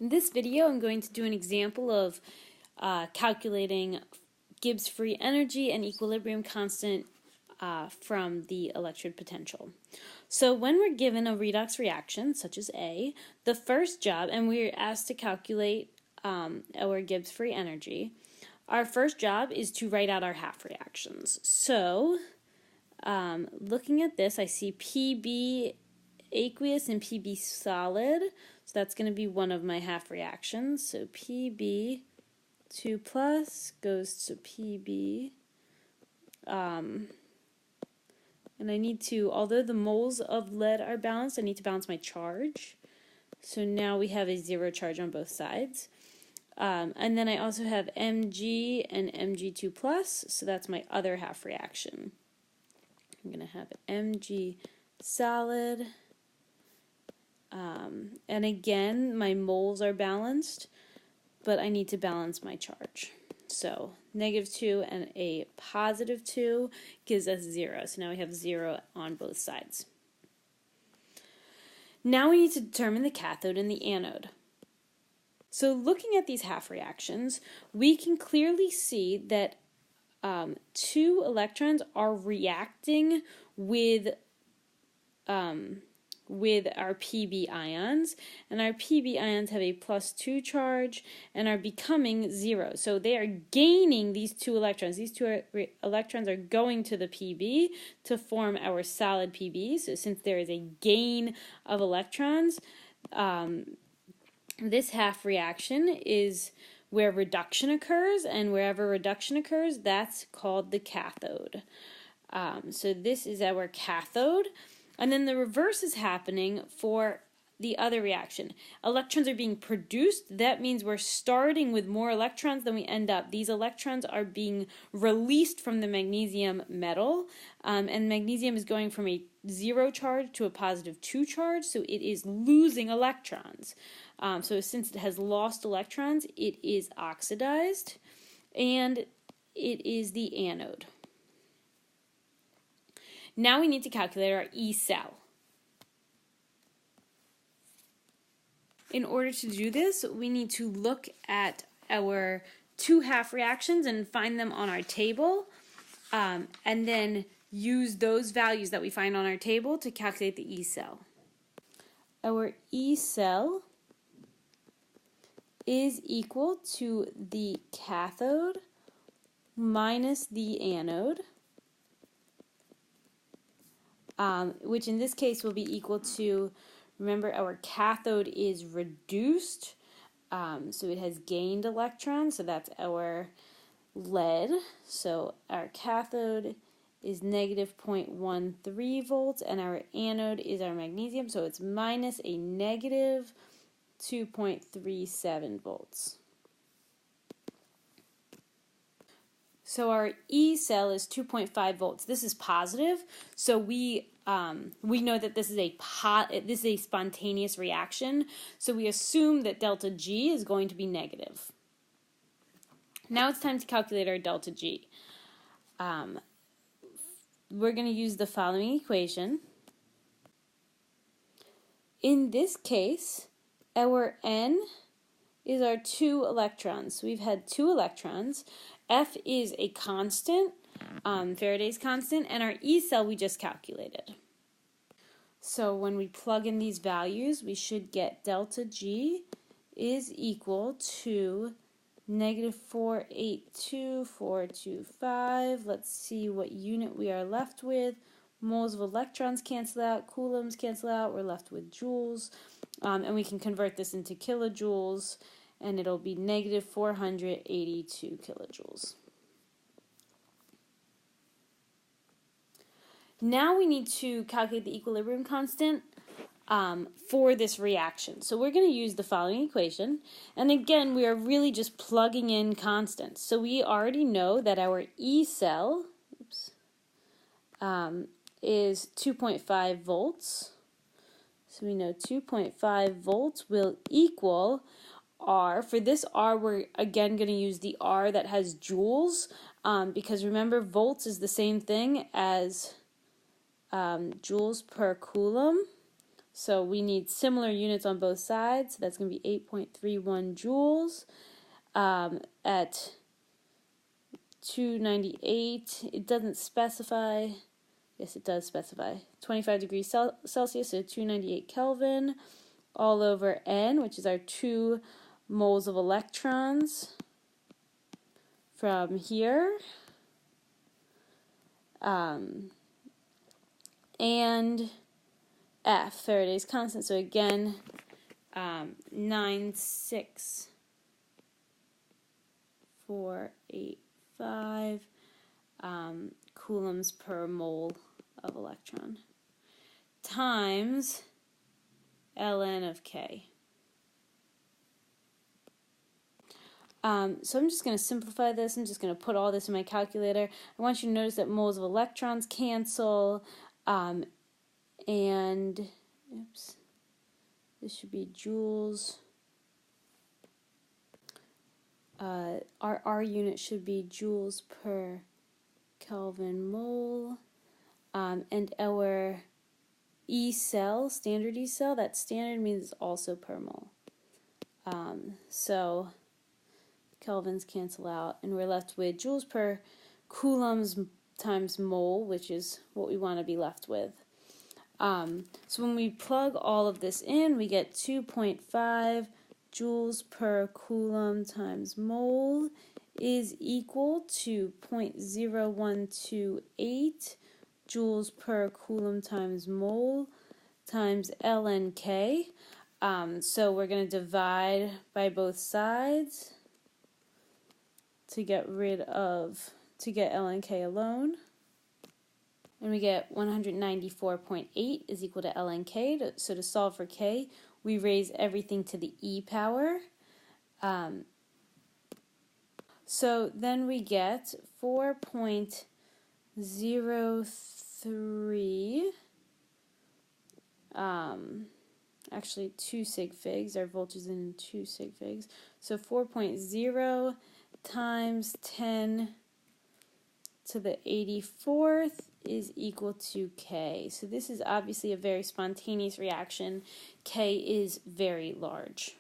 In this video, I'm going to do an example of calculating Gibbs free energy and equilibrium constant from the electrode potential. So when we're given a redox reaction, such as A, the first job, and we're asked to calculate our Gibbs free energy, our first job is to write out our half reactions. So looking at this, I see PB aqueous and PB solid. So that's going to be one of my half reactions. So PB 2 plus goes to PB. And I need to, although the moles of lead are balanced, I need to balance my charge. So now we have a zero charge on both sides. And then I also have Mg and Mg2 plus, so that's my other half reaction. I'm going to have Mg solid. And again, my moles are balanced, but I need to balance my charge. So -2 and a +2 gives us 0. So now we have 0 on both sides. Now we need to determine the cathode and the anode. So looking at these half reactions, we can clearly see that 2 electrons are reacting with our PB ions, and our PB ions have a +2 charge and are becoming 0. So they are gaining these 2 electrons. These 2 electrons are going to the PB to form our solid PB. So since there is a gain of electrons, this half reaction is where reduction occurs, and wherever reduction occurs, that's called the cathode. So this is our cathode. And then the reverse is happening for the other reaction. Electrons are being produced. That means we're starting with more electrons than we end up. These electrons are being released from the magnesium metal, and magnesium is going from a 0 charge to a +2 charge, so it is losing electrons. So since it has lost electrons, it is oxidized, and it is the anode. Now we need to calculate our E cell. In order to do this, we need to look at our 2 half reactions and find them on our table, and then use those values that we find on our table to calculate the E cell. Our E cell is equal to the cathode minus the anode, which in this case will be equal to, remember our cathode is reduced, so it has gained electrons, so that's our lead. So our cathode is -0.13 volts, and our anode is our magnesium, so it's minus a -2.37 volts. So our E cell is 2.5 volts. This is positive, so we know that this is a spontaneous reaction. So we assume that delta G is going to be negative. Now it's time to calculate our delta G. We're going to use the following equation. In this case, our N is our 2 electrons. So we've had 2 electrons. F is a constant, Faraday's constant, and our E cell we just calculated. So when we plug in these values, we should get delta G is equal to -482,425. Let's see what unit we are left with. Moles of electrons cancel out, coulombs cancel out, we're left with joules, and we can convert this into kilojoules, and it'll be -482 kilojoules. Now we need to calculate the equilibrium constant for this reaction. So we're going to use the following equation, and again we are really just plugging in constants. So we already know that our E cell is 2.5 volts. So we know 2.5 volts will equal R. For this R, we're again going to use the R that has joules, because remember, volts is the same thing as joules per coulomb. So we need similar units on both sides. So that's going to be 8.31 joules at 298. It doesn't specify. Yes, it does specify. 25 degrees Celsius, so 298 Kelvin, all over N, which is our 2 moles of electrons from here. And F, Faraday's constant. So again, 96485 coulombs per mole of electron times ln of K. So I'm just going to simplify this. I'm just going to put all this in my calculator. I want you to notice that moles of electrons cancel, and oops, this should be joules. Our R unit should be joules per Kelvin mole, and our E cell, standard E cell, that standard means also per mole. So kelvins cancel out, and we're left with joules per coulombs times mole, which is what we want to be left with. So when we plug all of this in, we get 2.5 joules per coulomb times mole is equal to 0.0128 joules per coulomb times mole times ln K. So we're going to divide by both sides to get ln K alone. And we get 194.8 is equal to ln K. So to solve for K, we raise everything to the E power. So then we get 4.03, actually 2 sig figs. Our voltage is in 2 sig figs. So 4.0 times 10 to the 84th is equal to K. So this is obviously a very spontaneous reaction. K is very large.